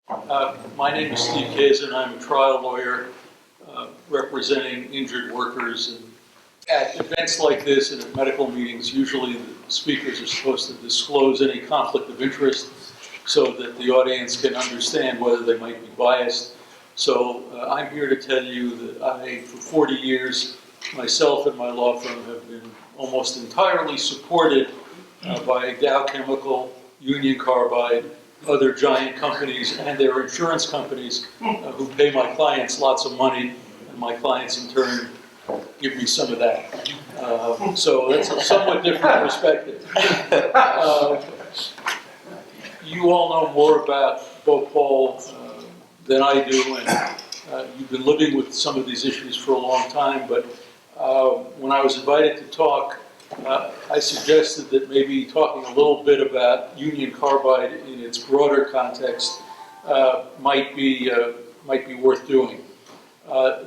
My name is Steve Kazan. I'm a trial lawyer representing injured workers. And at events like this and at medical meetings, usually the speakers are supposed to disclose any conflict of interest so that the audience can understand whether they might be biased. So I'm here to tell you that for 40 years, myself and my law firm have been almost entirely supported by Dow Chemical, Union Carbide, other giant companies and their insurance companies who pay my clients lots of money, and my clients in turn give me some of that. So that's a somewhat different perspective. You all know more about Bhopal than I do, and you've been living with some of these issues for a long time, but when I was invited to talk, I suggested that maybe talking a little bit about Union Carbide in its broader context might be worth doing.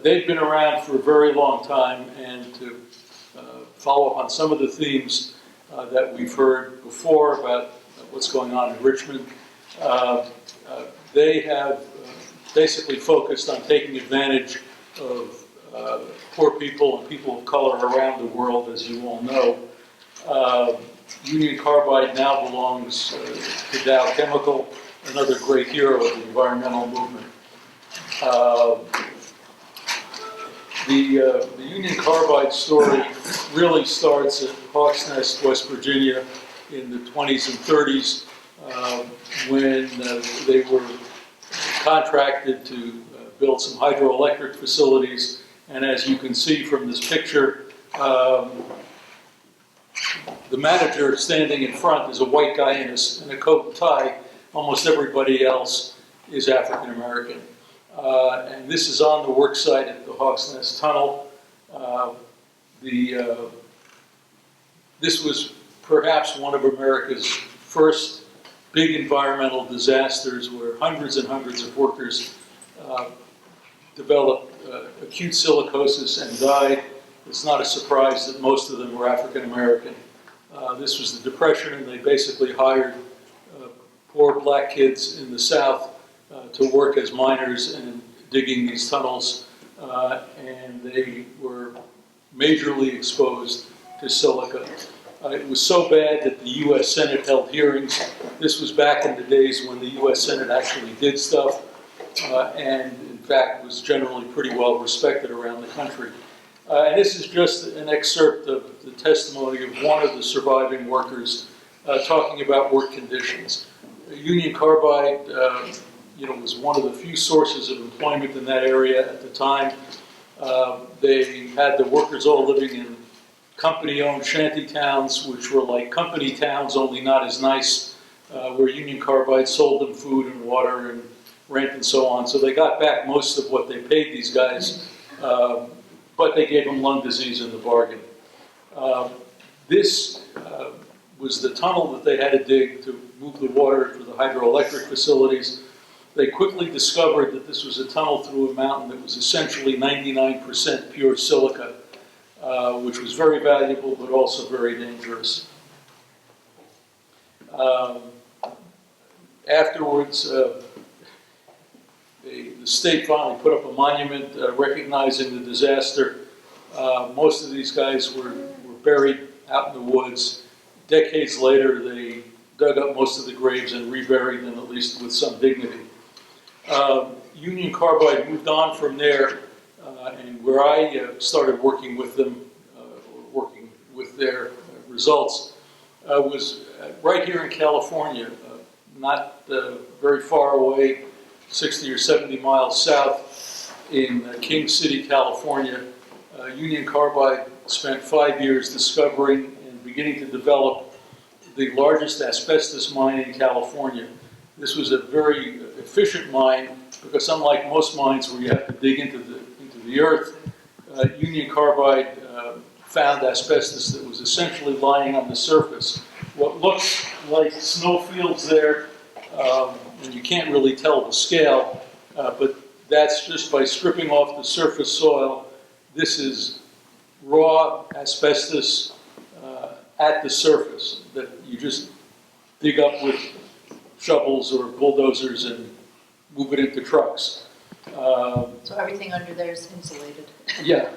They've been around for a very long time, and to follow up on some of the themes that we've heard before about what's going on in Richmond, they have basically focused on taking advantage of poor people and people of color around the world, as you all know. Union Carbide now belongs to Dow Chemical, another great hero of the environmental movement. The Union Carbide story really starts at Hawks Nest, West Virginia in the 20s and 30s when they were contracted to build some hydroelectric facilities. And as you can see from this picture, the manager standing in front is a white guy in a coat and tie. Almost everybody else is African American. And this is on the work site at the Hawks Nest Tunnel. This was perhaps one of America's first big environmental disasters where hundreds and hundreds of workers developed acute silicosis and died. It's not a surprise that most of them were African American. This was the Depression, and they basically hired poor black kids in the South to work as miners and digging these tunnels, and they were majorly exposed to silica. It was so bad that the U.S. Senate held hearings. This was back in the days when the U.S. Senate actually did stuff, and in fact was generally pretty well respected around the country. And this is just an excerpt of the testimony of one of the surviving workers talking about work conditions. Union Carbide was one of the few sources of employment in that area at the time. They had the workers all living in company-owned shanty towns, which were like company towns, only not as nice, where Union Carbide sold them food and water and rent and so on. So they got back most of what they paid these guys, but they gave them lung disease in the bargain. This was the tunnel that they had to dig to move the water for the hydroelectric facilities. They quickly discovered that this was a tunnel through a mountain that was essentially 99% pure silica, which was very valuable but also very dangerous. Afterwards, the state finally put up a monument recognizing the disaster. Most of these guys were buried out in the woods. Decades later, they dug up most of the graves and reburied them, at least with some dignity. Union Carbide moved on from there, and where I started working with them, working with their results, was right here in California, not very far away, 60 or 70 miles south in King City, California. Union Carbide spent 5 years discovering and beginning to develop the largest asbestos mine in California. This was a very efficient mine because unlike most mines where you have to dig into the earth, Union Carbide found asbestos that was essentially lying on the surface. What looks like snowfields there, and you can't really tell the scale, but that's just by stripping off the surface soil. This is raw asbestos at the surface that you just dig up with shovels or bulldozers and move it into trucks. So everything under there is insulated. Yeah,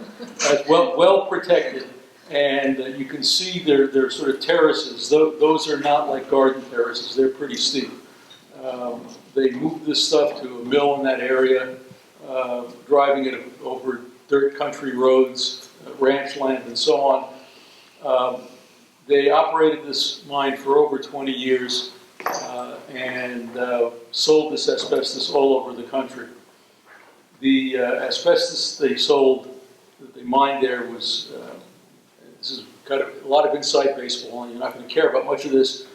well protected. And you can see they're sort of terraces. Those are not like garden terraces. They're pretty steep. They moved this stuff to a mill in that area, driving it over dirt country roads, ranch land, and so on. They operated this mine for over 20 years and sold this asbestos all over the country. The asbestos they sold, that they mined there was, this is kind of a lot of inside baseball, and you're not going to care about much of this,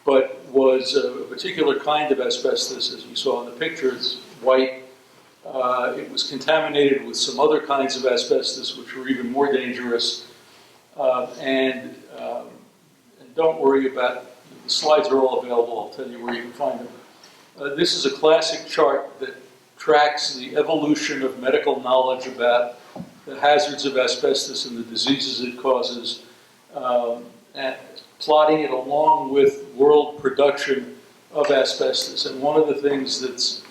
but was a particular kind of asbestos, as you saw in the picture. It's white. It was contaminated with some other kinds of asbestos, which were even more dangerous. And don't worry about, the slides are all available. I'll tell you where you can find them. This is a classic chart that tracks the evolution of medical knowledge about the hazards of asbestos and the diseases it causes, and plotting it along with world production of asbestos. And one of the things that's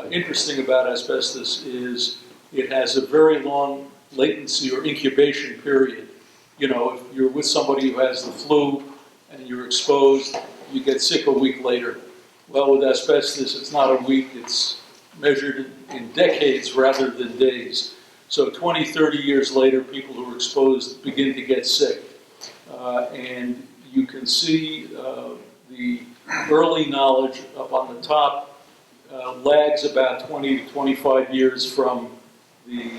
interesting about asbestos is it has a very long latency or incubation period. You know, if you're with somebody who has the flu and you're exposed, you get sick a week later. Well, with asbestos, it's not a week, it's measured in decades rather than days. So 20, 30 years later, people who are exposed begin to get sick. And you can see the early knowledge up on the top lags about 20 to 25 years from the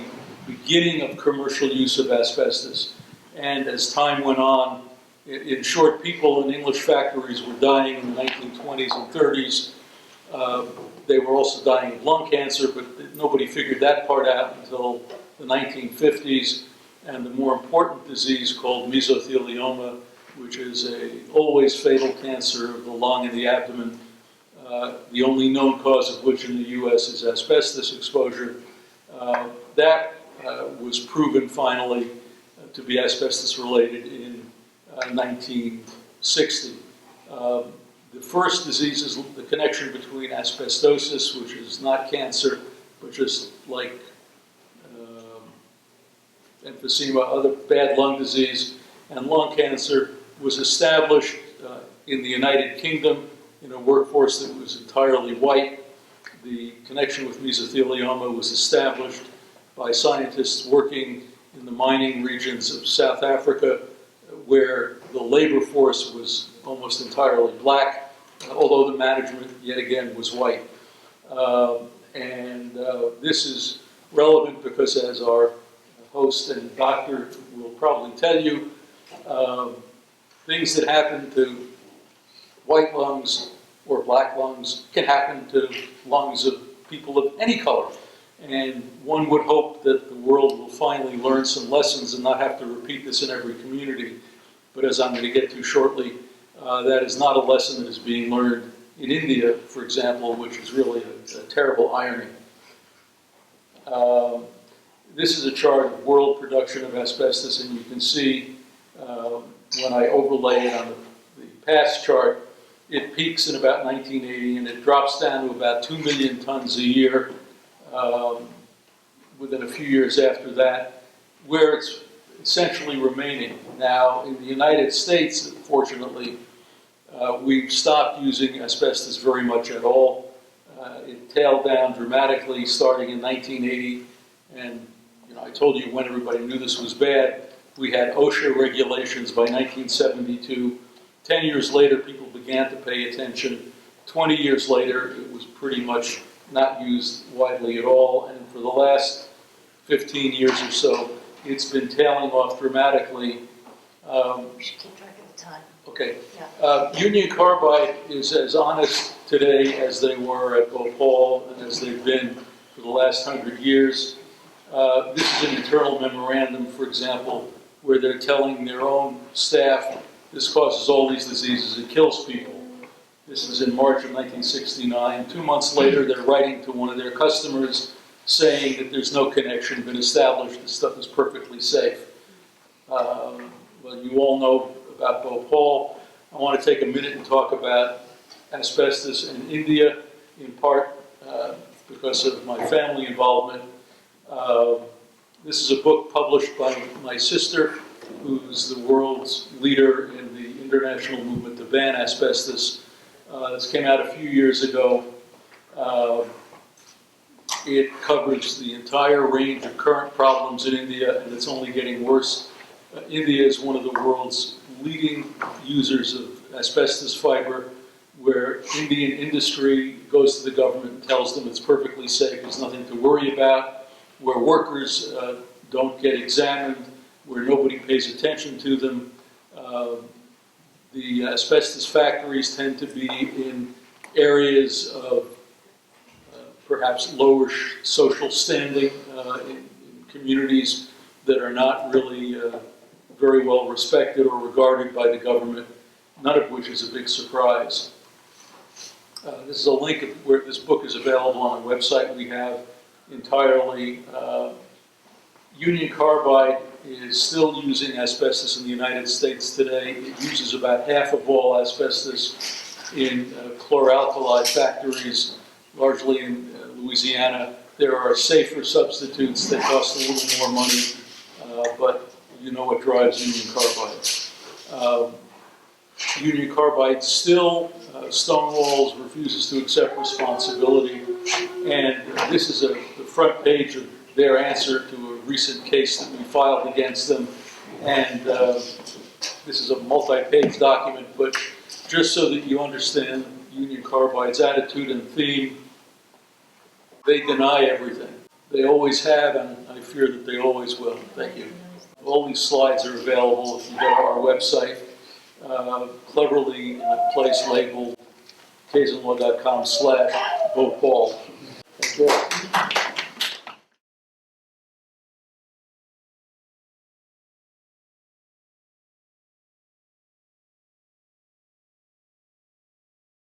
beginning of commercial use of asbestos. And as time went on, in short, people in English factories were dying in the 1920s and 30s. They were also dying of lung cancer, but nobody figured that part out until the 1950s. And the more important disease called mesothelioma, which is a always fatal cancer of the lung and the abdomen, the only known cause of which in the U.S. is asbestos exposure. That was proven finally to be asbestos related in 1960. The first disease is the connection between asbestosis, which is not cancer, but just like emphysema, other bad lung disease, and lung cancer was established in the United Kingdom in a workforce that was entirely white. The connection with mesothelioma was established by scientists working in the mining regions of South Africa, where the labor force was almost entirely black, although the management, yet again, was white. This is relevant because, as our host and doctor will probably tell you, things that happen to white lungs or black lungs can happen to lungs of people of any color. And one would hope that the world will finally learn some lessons and not have to repeat this in every community. But as I'm going to get to shortly, that is not a lesson that is being learned in India, for example, which is really a terrible irony. This is a chart of world production of asbestos, and you can see when I overlay it on the past chart, it peaks in about 1980 and it drops down to about 2 million tons a year within a few years after that, where it's essentially remaining. Now, in the United States, fortunately, we've stopped using asbestos very much at all. It tailed down dramatically starting in 1980, and I told you when everybody knew this was bad. We had OSHA regulations by 1972. 10 years later, people began to pay attention. 20 years later, it was pretty much not used widely at all, and for the last 15 years or so, it's been tailing off dramatically. We should keep track of the time. Okay. Yeah. Union Carbide is as honest today as they were at Bhopal and as they've been for the last 100 years. This is an internal memorandum, for example, where they're telling their own staff this causes all these diseases, it kills people. This is in March of 1969. 2 months later, they're writing to one of their customers saying that there's no connection been established, this stuff is perfectly safe. Well, you all know about Bhopal. I want to take a minute and talk about asbestos in India, in part because of my family involvement. This is a book published by my sister, who's the world's leader in the international movement to ban asbestos. This came out a few years ago. It covers the entire range of current problems in India, and it's only getting worse. India is one of the world's leading users of asbestos fiber, where Indian industry goes to the government and tells them it's perfectly safe, there's nothing to worry about, where workers don't get examined, where nobody pays attention to them. The asbestos factories tend to be in areas of perhaps lower social standing in communities that are not really very well respected or regarded by the government, none of which is a big surprise. This is a link of where this book is available on a website we have entirely. Union Carbide is still using asbestos in the United States today. It uses about half of all asbestos in chlor-alkali factories, largely in Louisiana. There are safer substitutes that cost a little more money, but you know what drives Union Carbide. Union Carbide still stonewalls, refuses to accept responsibility, and this is the front page of their answer to a recent case that we filed against them. And this is a multi-page document, but just so that you understand Union Carbide's attitude and theme, they deny everything. They always have, and I fear that they always will. Thank you. All these slides are available if you go to our website, cleverly in a place labeled kazanlaw.com/Bhopal.